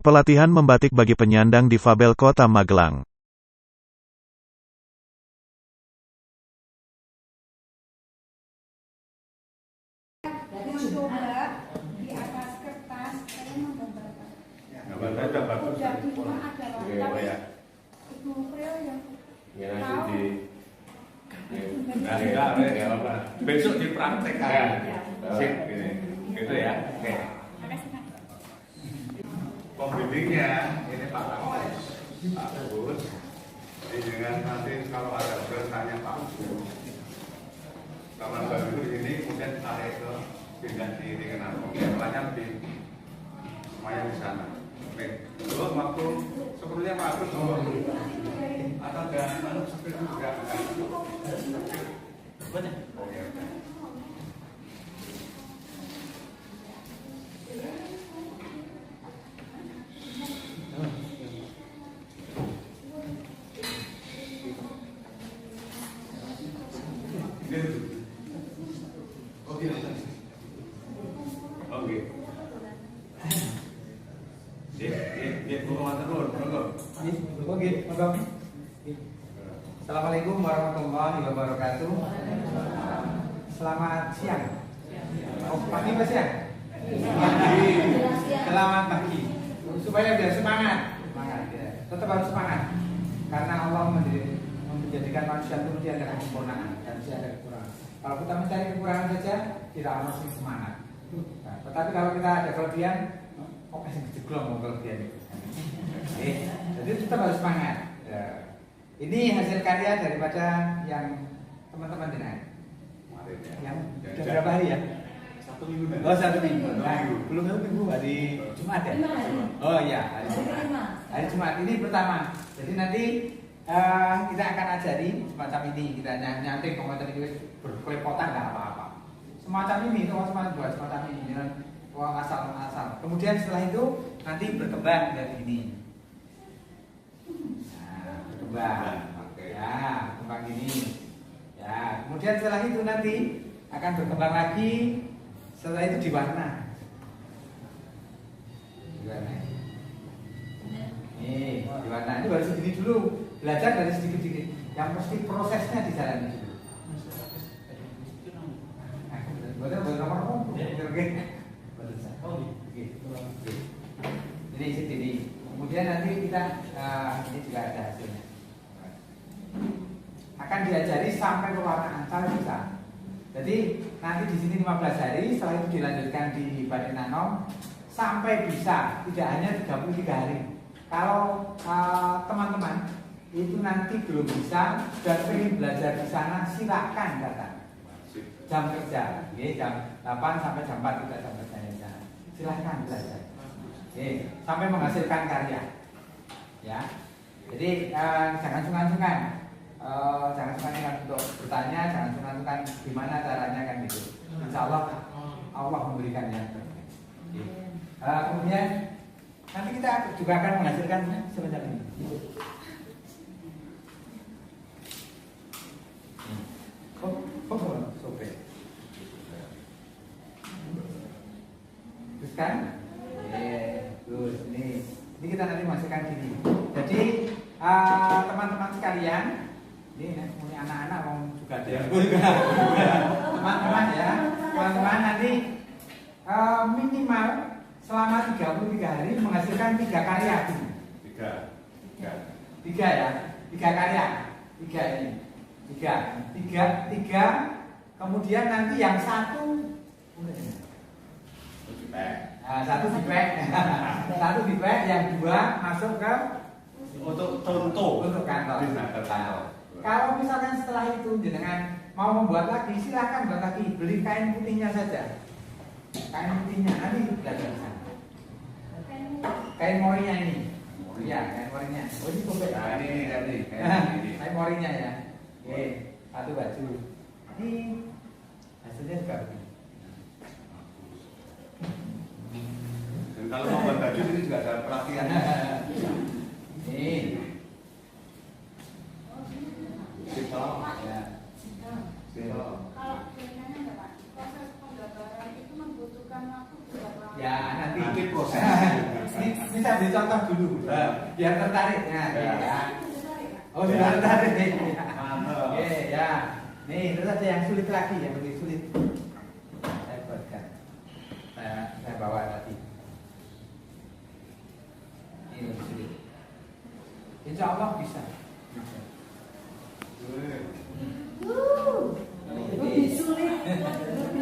Pelatihan membatik bagi penyandang difabel Kota Magelang. Mencoba di atas kertas, saya menggambarkan. Gambarnya bagus. Udah di rumah ada Pak, tapi Ibu Priyo yang tahu. Besok dipraktekkan. Sip, gini. Gitu ya. Oke. Pembimbingnya ini Pak Kapolres, Pak Bus. Jadi dengan nanti kalau ada bertanya Pak Bus, Taman Baru ini kemudian tarik ke pindah di Kenarko. Semuanya semuanya di sana. Oke. Terus waktu sepertinya Pak Bus atau jangan seperti itu enggak. Oke. Assalamualaikum warahmatullahi wabarakatuh. Selamat siang. Oh, pagi apa siang? Pagi. Selamat pagi. Supaya biar semangat. Semangat ya. Tetap harus semangat. Karena Allah menjadikan manusia itu dia ada kesempurnaan dan dia ada kekurangan. Kalau kita mencari kekurangan saja, tidak harus semangat. Nah, tetapi kalau kita ada kelebihan, kok kasih kejeglong mau kelebihan itu. Jadi tetap harus semangat. Ya. Ini hasil karya daripada yang teman-teman dengar. Yang sudah berapa hari ya? 1 minggu. Oh, 1 minggu. Nah, belum 1 minggu hari Jumat ya? Oh iya, hari Jumat. Hari Jumat ini pertama. Jadi nanti kita akan ajari semacam ini. Kita nyanting komentar itu berkelepotan nggak apa-apa. Semacam ini, teman-teman buat semacam ini dengan uang asal-asal. Kemudian setelah itu nanti berkembang dari ini. Berkembang gini ya. Kemudian setelah itu nanti akan berkembang lagi. Setelah itu diwarna. Nih, diwarna. Ini baru segini dulu. Belajar dari sedikit-sedikit. Yang mesti prosesnya dijalani dulu. Jadi segini. Kemudian nanti kita ini juga ada hasilnya. Akan diajari sampai pewarnaan kalau bisa. Jadi nanti di sini 15 hari, setelah itu dilanjutkan di Batik Nano sampai bisa, tidak hanya 33 hari. Kalau teman-teman itu nanti belum bisa dan ingin belajar di sana, silakan datang. Jam kerja, jam 8 sampai jam 4 kita jam kerjanya. Silakan belajar. Sampai menghasilkan karya. Ya. Jadi jangan sungkan-sungkan. Jangan sungkan-sungkan untuk bertanya, jangan sungkan-sungkan gimana caranya kan gitu. Insya Allah memberikan yang terbaik. Kemudian nanti kita juga akan menghasilkan semacam ini. Sobek. Terus kan? Terus ini kita nanti masukkan gini. Jadi teman-teman sekalian, ini punya anak-anak mau juga ada yang teman-teman ya, teman-teman nanti minimal selama 33 hari menghasilkan 3 karya ini. 3 ya, 3 karya, 3 ini, 3. Kemudian nanti yang satu satu di pack, yang 2 masuk ke untuk contoh untuk kantor. Kalau misalkan setelah itu jenengan mau membuat lagi, silakan buat lagi, beli kain putihnya saja. Kain putihnya nanti belajar di sana. Kain morinya ini. Iya, kain morinya. Oh ini sobek. Nah, ini tadi. Kain morinya ya. Oke, satu baju. Ini hasilnya juga begini. Dan kalau mau buat baju ini juga ada pelatihan. Ini. Ya nanti proses. Ini bisa beri contoh dulu, biar tertarik. Nah, ya. Oh, sudah tertarik. Mantap. Oke, ya. Nih, terus ada yang sulit lagi, yang lebih sulit. Saya buatkan. Saya bawa tadi. Ini lebih sulit. Insya Allah bisa. Lebih sulit.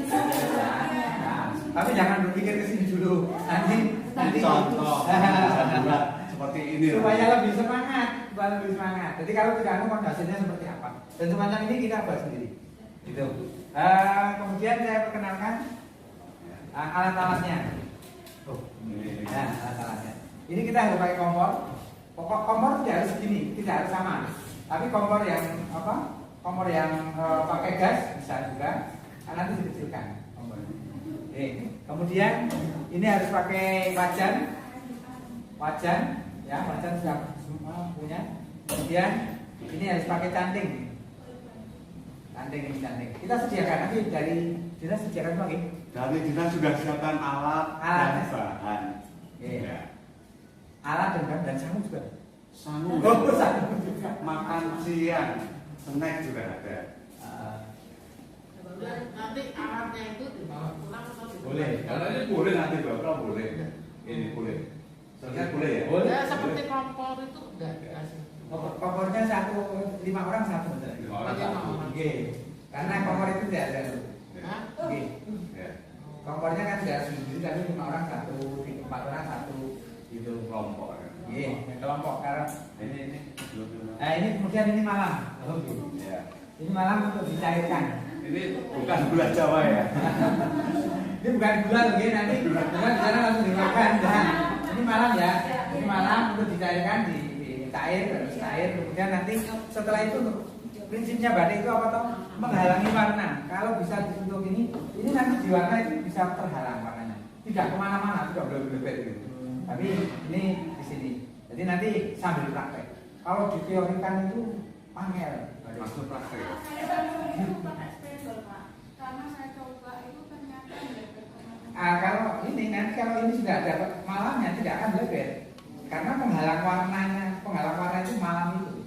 Nah, tapi jangan berpikir ke sini dulu. Nanti Contoh seperti ini. supaya lebih semangat, supaya lebih semangat. Jadi kalau tidak anu hasilnya seperti apa? Dan semacam ini kita buat sendiri. Gitu. Kemudian saya perkenalkan alat-alatnya. Nah, alat-alatnya. Ini kita harus pakai kompor. Pokok kompor tidak harus segini, tidak harus sama. Tapi kompor yang apa? Kompor yang pakai gas bisa juga. Nanti dikecilkan kompornya. Oke. Kemudian ini harus pakai wajan, ya wajan sudah semua punya. Kemudian ini harus pakai canting. Canting. Kita sediakan nanti dari dinas sediakan lagi. Dari dinas sudah siapkan alat dan bahan. Ya. Alat dan bahan dan sangu juga. Sangu. Sangu juga. Makan siang, snack juga ada. Nanti alatnya itu dibawa pulang atau Boleh. Kalau ini boleh nanti bapak boleh. Ini boleh. Selesai boleh ya? Boleh. Ya seperti kompor itu enggak dikasih. Kompornya 5 orang satu. Lima orang satu. Oke. Karena kompor itu tidak ada. Hah? Oke. Ya. Kompornya kan tidak sendiri tapi 5 orang satu, 4 orang satu gitu. Kelompok. Iya, kelompok karena Ini. nah ini kemudian ini malam. Oke. Ya. Ini malam untuk dicairkan. Ini bukan gula Jawa ya. Ini bukan gula lagi nanti bukan di sana langsung dimakan. Nah, ini malam ya. Ini malam untuk dicairkan di cair terus cair. Kemudian nanti setelah itu prinsipnya batik itu apa toh? Menghalangi warna. Kalau bisa dibentuk ini nanti di warna itu bisa terhalang warnanya. Tidak kemana-mana, tidak berlebet gitu. Tapi ini di sini. Jadi nanti sambil praktek. Kalau diteorikan itu angel. Maksud praktek. Karena saya coba itu ternyata Kalau ini sudah ada malamnya tidak akan lebet karena penghalang warna itu malam itu.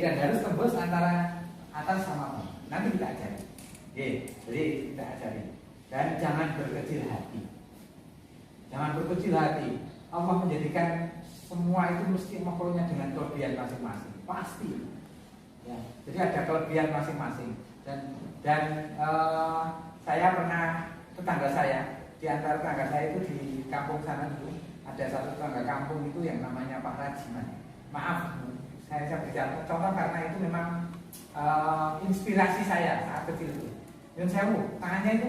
Dan harus tembus antara atas sama bawah. Nanti kita ajari. Jadi kita ajari. Dan jangan berkecil hati. Jangan berkecil hati. Allah menjadikan semua itu mesti makhluknya dengan kelebihan masing-masing. Pasti. Ya. Jadi ada kelebihan masing-masing. Dan saya pernah tetangga saya di antara tetangga saya itu di kampung sana dulu ada satu tetangga kampung itu yang namanya Pak Rajiman. Maaf, saya berbicara contoh karena itu memang inspirasi saya saat kecil itu. Yang saya tangannya itu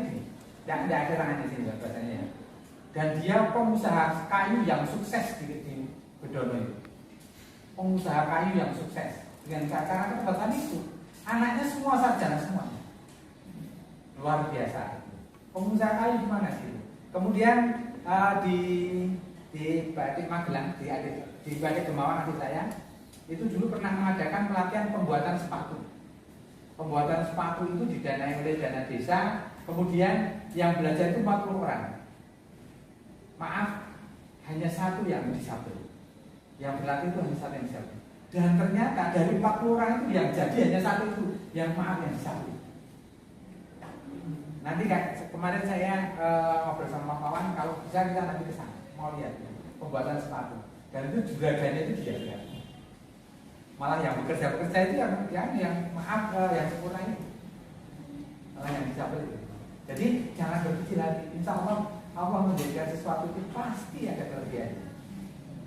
tidak ada tangannya di sini bahasanya. Dan dia pengusaha kayu yang sukses di Bedono itu. Pengusaha kayu yang sukses dengan cara kebetulan itu. Anaknya semua sarjana semua. Luar biasa. Pengusaha kayu gimana sih? Kemudian di Batik Magelang, di Batik Gemawan adik saya, itu dulu pernah mengadakan pelatihan pembuatan sepatu. Pembuatan sepatu itu didanai oleh dana desa. Kemudian yang belajar itu 40 orang. Maaf, hanya satu yang disabel. Yang berlatih itu hanya satu yang disabel. Dan ternyata dari 40 orang itu yang jadi hanya satu itu, yang disabel. Nanti kemarin saya ngobrol sama kawan, kalau bisa kita nanti ke sana mau lihat pembuatan sepatu. Dan itu juragannya itu dia. Malah yang bekerja itu yang maaf yang sempurna itu. Malah yang disabel itu. Jadi jangan berkecil hati. Insya Allah menjadikan sesuatu itu pasti ada kelebihannya.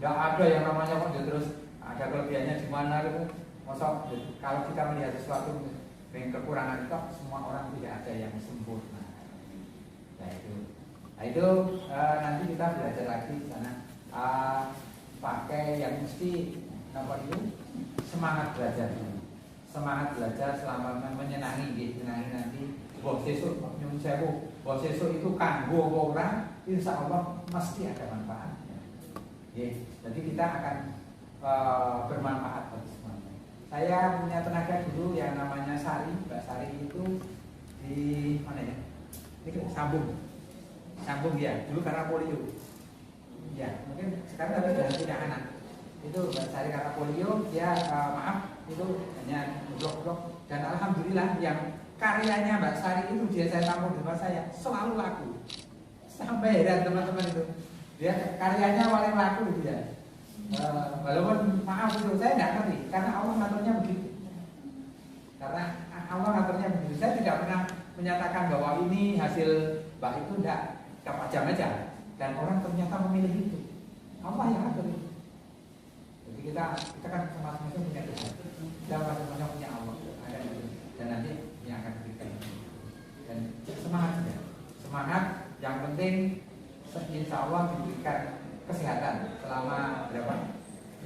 Gak ada yang namanya kok terus ada kelebihannya di mana itu. Masa kalau kita melihat sesuatu dengan kekurangan itu semua orang tidak ada yang sempurna. Nah itu nanti kita belajar lagi di sana. Pakai yang mesti apa itu semangat belajar selama menyenangi nanti bos sesuk nyun sewu bos sesuk itu kanggo orang insya Allah mesti ada manfaatnya. Jadi kita akan bermanfaat bagi semuanya. Saya punya tenaga dulu yang namanya Sari, Mbak Sari itu di mana ya? Ini sambung ya dulu karena polio. Ya mungkin sekarang tapi sudah punya anak. Itu Mbak Sari karena polio, dia maaf itu hanya blok-blok, dan alhamdulillah yang karyanya Mbak Sari itu dia saya tampung di rumah saya selalu laku. Sampai heran teman-teman itu. Dia karyanya paling laku dia. Walaupun maaf itu saya tidak ngerti karena Allah ngaturnya begitu. Karena Allah ngaturnya begitu. Saya tidak pernah menyatakan bahwa ini hasil Mbak itu tidak pajam aja, dan orang ternyata memilih itu. Allah yang atur itu. Jadi kita kan masing-masing punya Tuhan, kita masing-masing punya Allah, ada itu, dan nanti yang akan berikan. Dan semangat saja, semangat. Yang penting insya Allah diberikan kesehatan selama berapa?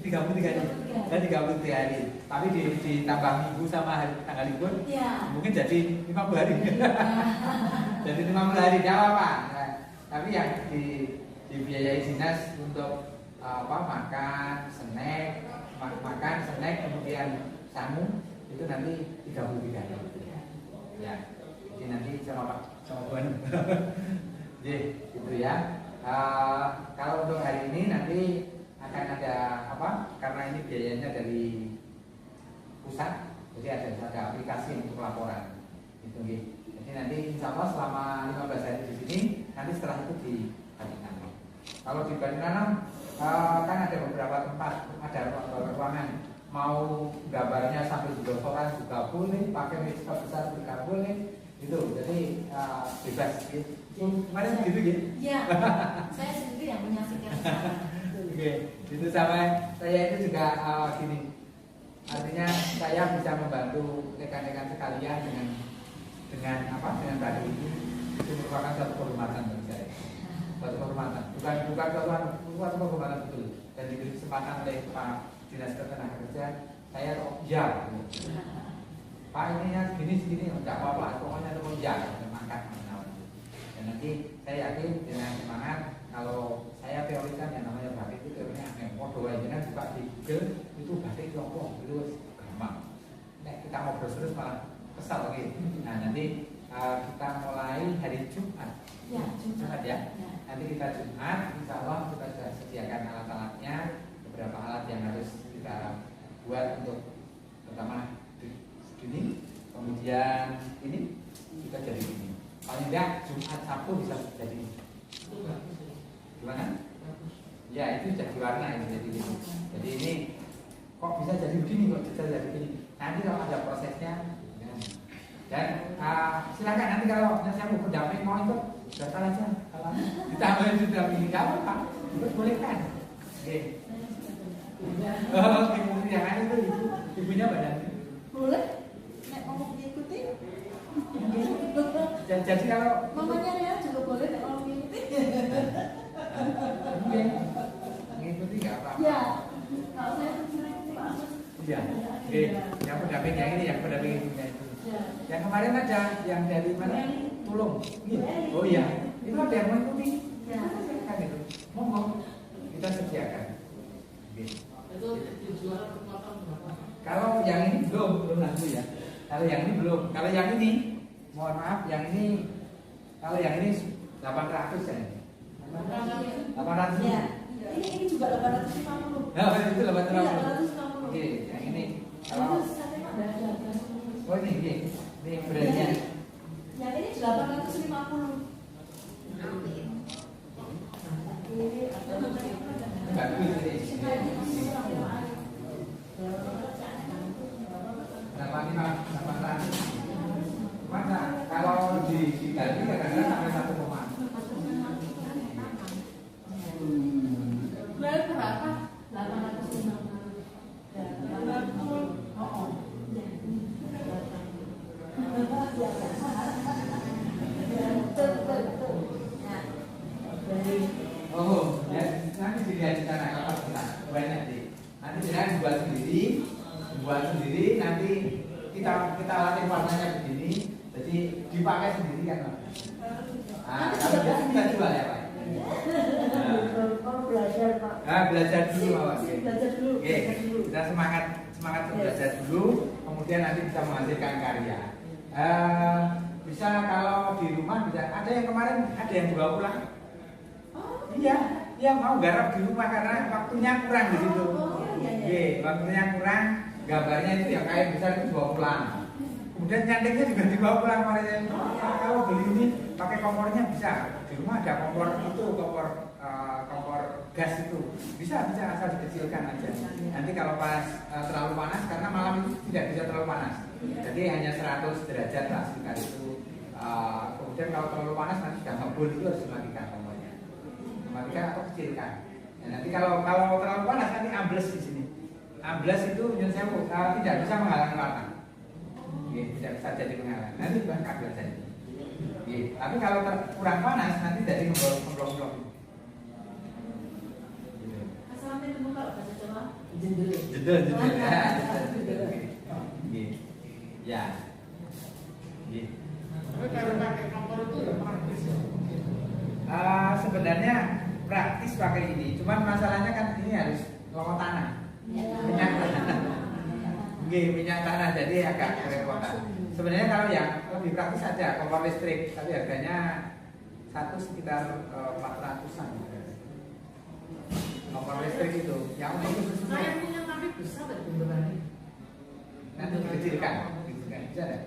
33 hari. Dan 33 hari. Tapi ditambah minggu sama hari, tanggal libur, Ya. mungkin jadi 50 hari. Jadi 50 hari tidak apa-apa. Nah, tapi yang dibiayai dinas untuk makan, snack, kemudian sangu itu nanti 33 hari. Ya. Jadi nanti sama Buan. Jadi gitu ya. Kalau untuk hari ini nanti akan ada karena ini biayanya dari pusat, jadi ada aplikasi untuk laporan gitu. Jadi nanti insya Allah selama 15 hari di sini, nanti setelah itu di Balikpapan. Kalau di Balikpapan kan ada beberapa tempat, ada ruangan, mau gambarnya sambil berdosoran juga boleh, pakai mikroskop besar juga boleh, gitu. Jadi bebas gitu. Kemarin gitu ya? Iya, saya sendiri yang menyaksikan di sana. Oke, itu sama saya itu juga gini. Artinya saya bisa membantu rekan-rekan sekalian dengan tadi itu merupakan satu kehormatan bagi saya. Satu kehormatan, bukan suatu kehormatan betul. Dan diberi kesempatan oleh Pak Dinas Ketenagakerjaan, saya ya. Pak ini ya segini enggak apa-apa, pokoknya itu ya, mangkat. Dan nanti saya yakin dengan semangat, kalau saya teorikan yang namanya batik itu teorinya modo aja kan buka di Google itu batik Tiongkok itu gampang. Nah, kita ngobrol terus malah kesal lagi. Nah nanti kita mulai hari Jumat. Ya, Jumat ya. Nanti kita Jumat, insya Allah kita sudah sediakan alat-alatnya, beberapa alat yang harus kita buat untuk pertama segini, kemudian ini kita jadi ini. Paling tidak Jumat Sabtu bisa jadi gimana? Ya itu jadi warna ini jadi ini. Jadi ini kok bisa jadi begini, kok bisa jadi begini. Nanti kalau ada prosesnya, ya. Dan silakan nanti kalau saya mau pendamping mau ikut datang aja. Kalau ditambahin sudah begini nggak apa-apa, boleh kan? Oke. Oh, ibu yang itu ibunya badan. Boleh? Nek mau mengikuti? Jadi kalau Mamanya Rea juga boleh nek mau mengikuti? mungkin mengikuti nggak apa-apa. Ya, kalau saya sering Pak. Iya. Oke. Yang pendamping yang ini, yang pendamping ibunya itu. Ya. Yang kemarin ada yang dari mana? Tulung. Oh iya. Itu ada yang mengikuti. Ya. Kan itu. Monggo kita sediakan. Oke. Itu dijual potong berapa? Kalau yang ini belum laku ya. Kalau yang ini belum. Kalau yang ini, mohon maaf, yang ini kalau yang ini 800 ya. 800. Ya. Ini juga 850. Nah, itu 800. Iya, 850. Oke, yang ini Itu kalau saya ada harga. oh ini brandnya. Yang ini 850. Bagus ini. Masa kalau diganti kadang-kadang sampai 1 Berapa? 850. Oh. Oh, ya nanti dilihat di sana kalau kita banyak sih. Nanti jangan buat sendiri. Nanti kita latih warnanya begini, jadi dipakai sendiri kan, Pak. Kalau gitu kita jual ya, Pak. Belajar, Pak. Belajar dulu, Pak. Belajar dulu. Oke, kita semangat belajar dulu, kemudian nanti bisa menghasilkan karya. Bisa kalau di rumah bisa. Ada yang kemarin ada yang bawa pulang. Iya, ya mau garap di rumah karena waktunya kurang di situ. Waktunya kurang, gambarnya itu yang kayak besar itu dibawa pulang. Kemudian nyantiknya juga dibawa pulang makanya. Kalau beli ini pakai kompornya bisa. Di rumah ada kompor itu, kompor gas itu bisa asal dikecilkan aja. Nanti kalau pas terlalu panas karena malam itu tidak bisa terlalu panas. Jadi hanya 100 derajat lah sekitar itu. Kemudian kalau terlalu panas nanti sudah ngebul itu harus dimatikan kompornya. Dimatikan atau kecilkan. Ya, nanti kalau terlalu panas nanti ambles di sini. Ambles itu nyun sewu tidak bisa menghalangi warna. Tidak bisa jadi penghalang. Nanti bukan kabel saja. Tapi kalau kurang panas nanti jadi ngeblok-ngeblok. Asalnya itu kalau bahasa Jawa Jendel. Ya. Tapi kalau pakai kompor itu ya praktis ya. Sebenarnya praktis pakai ini. Cuman masalahnya kan ini harus lowong tanah. Minyak tanah. Minyak tanah jadi agak kerepotan. Sebenarnya kalau yang lebih praktis saja kompor listrik, tapi harganya satu sekitar 400-an. Kompor listrik itu yang untuk khusus Saya punya tapi bisa nggak bentukannya? nanti dikecilkan, bisa deh.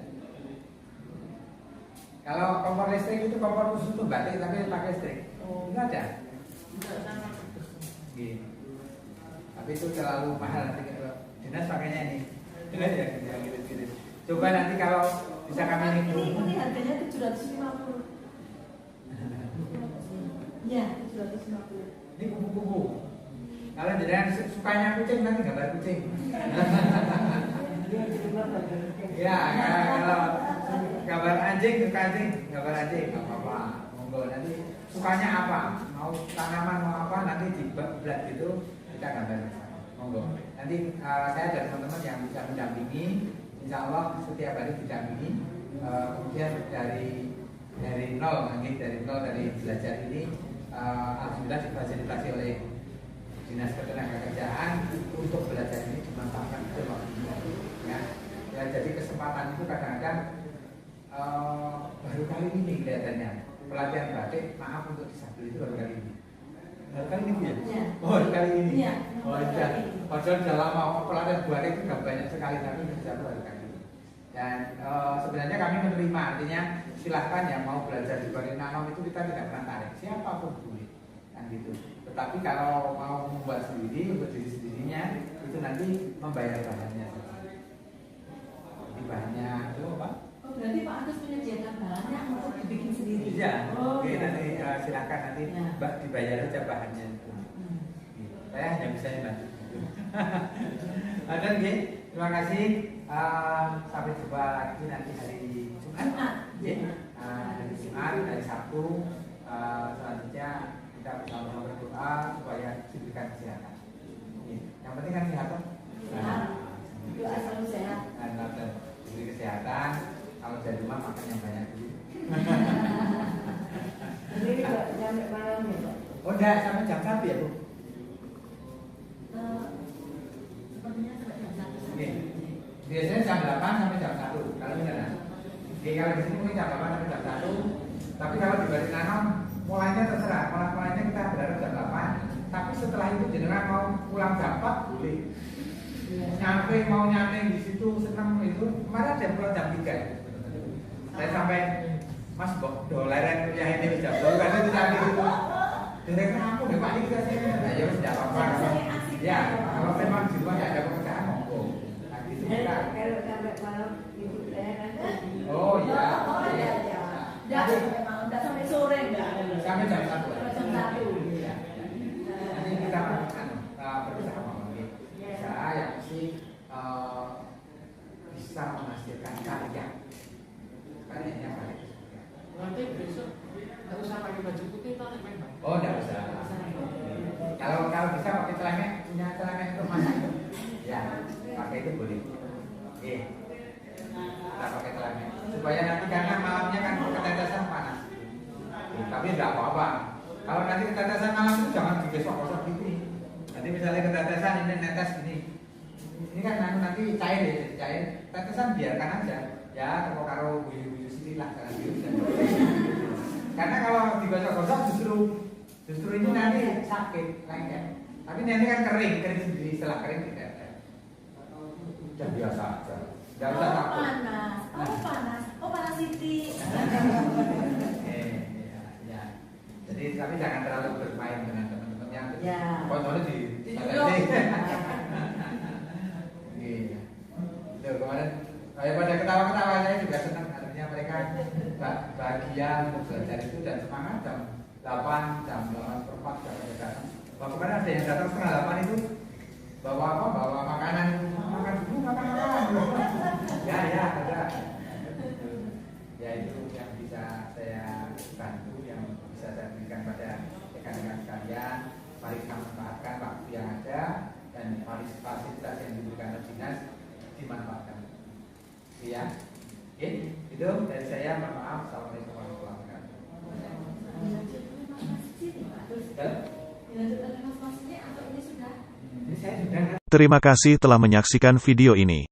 Kalau kompor listrik itu kompor khusus untuk batik tapi pakai listrik, itu ada. Enggak sama. Tapi itu terlalu mahal nanti kalau dinas pakainya ini. Dinas ya yang gitu. Coba nanti kalau bisa kami ini harganya 750. Ya, 750. ini kupu-kupu. Kalau jenengan sukanya kucing nanti gambar kucing. Ya, kalau gambar anjing suka anjing, gambar anjing nggak apa-apa. Monggo nanti sukanya apa? Mau tanaman mau apa nanti dibuat gitu kita gambar. Monggo. Nanti saya ada teman-teman yang bisa mendampingi. Insya Allah setiap hari didampingi. Kemudian dari nol, nanti dari nol dari belajar ini, alhamdulillah difasilitasi oleh Dinas Ketenagakerjaan untuk belajar ini dimanfaatkan betul waktunya. Ya, jadi kesempatan itu kadang-kadang baru kali ini kelihatannya pelatihan batik. Maaf untuk disabel itu baru kali ini. Baru kali ini ya? Ya. Oh, baru kali ini. Ya. Oh, iya. Padahal sudah lama pelatihan batik itu sudah banyak sekali tapi baru kali ini. Dan sebenarnya kami menerima, artinya silahkan yang mau belajar di batik nanom itu kita tidak pernah tarik siapapun boleh, kan gitu. Tetapi kalau mau membuat sendiri untuk diri sendirinya itu nanti membayar bahannya. Jadi bahannya itu apa? Oh, berarti Pak Agus menyediakan bahannya untuk dibikin sendiri. Iya. Oh, Oke, gitu. nanti silakan nanti Ya. Mbak dibayar aja bahannya itu. Saya hanya bisa bantu. Dan terima kasih. Sampai jumpa lagi nanti hari Jumat. Hari Jumat, hari Sabtu. Selanjutnya kita bersama berdoa supaya diberikan kesehatan. Yang penting kan kesehatan. Sehat. Doa selalu sehat. Dan diberi kesehatan. Kalau dari rumah makan yang banyak dulu. Jadi juga nyampe malam ya Pak? Oh enggak, sampai jam 1 ya Bu? Sepertinya sampai jam 1. Oke. Biasanya jam 8 sampai jam 1 kalau benar. Oke, kalau di sini mungkin jam 8 sampai jam 1. Tapi kalau di Batik Nanom mulainya terserah. Mulainya kita berharap jam 8. Tapi setelah itu jenengan mau pulang jam 4 boleh. Mau nyampe di situ senang itu. Kemarin ada pulang jam 3. Saya sampai Mas doleran kuliah ini jam 2 karena itu tadi itu. Direktur aku nggak Pak ini kasih. Nah, ya sudah apa-apa. Ya, kalau memang di rumah nggak ada pekerjaan monggo. Nah, gitu kita. Kalau sampai malam ibu saya kan. Oh iya. Oh iya iya. Enggak sampai sore enggak. Sampai jam 1. Jam 1. Iya. Nanti kita akan bersama mungkin. Saya yang mesti bisa menghasilkan karya. Karyanya baik. Nanti besok nggak usah pakai baju putih atau pakai baju. Oh, enggak usah. Kalau bisa pakai celana, punya celana itu mana? Ya, pakai itu boleh. Oke. Kita pakai celana. Supaya nanti karena malamnya kan ketetesan panas. Tapi enggak apa-apa. Kalau nanti ketetesan malam itu jangan digosok-gosok gitu. Nanti misalnya ketetesan ini netes gini. Ini kan nanti cair ya, cair. Tetesan biarkan aja. Ya, karo buyu-buyu sini lah, jangan gitu. Karena kalau digosok-gosok justru Justru ini nanti sakit, lengket. Tapi nanti kan kering sendiri, setelah kering tidak ada. Udah biasa aja. Gak usah takut. Oh panas Siti. Ya. Jadi tapi jangan terlalu bermain dengan teman-teman yang Ya. kontrolnya di Iya. Itu kemarin pada ketawa-ketawa saya juga senang, artinya mereka bahagia untuk belajar itu dan semangat jam 8, jam 8:04 sudah datang. Bahkan kemarin ada yang datang setengah 8 itu bawa apa? Bawa makanan, makan dulu, makan. Ya ada. Ya itu yang bisa saya bantu, yang bisa saya berikan pada rekan-rekan sekalian. Mari kita manfaatkan waktu yang ada dan fasilitas yang diberikan oleh dinas dimanfaatkan. Iya, oke, itu dari saya. Mohon maaf. Assalamualaikum warahmatullahi wabarakatuh. Dilanjutkan dengan masnya atau ini sudah? Ini saya sudah. Terima kasih telah menyaksikan video ini.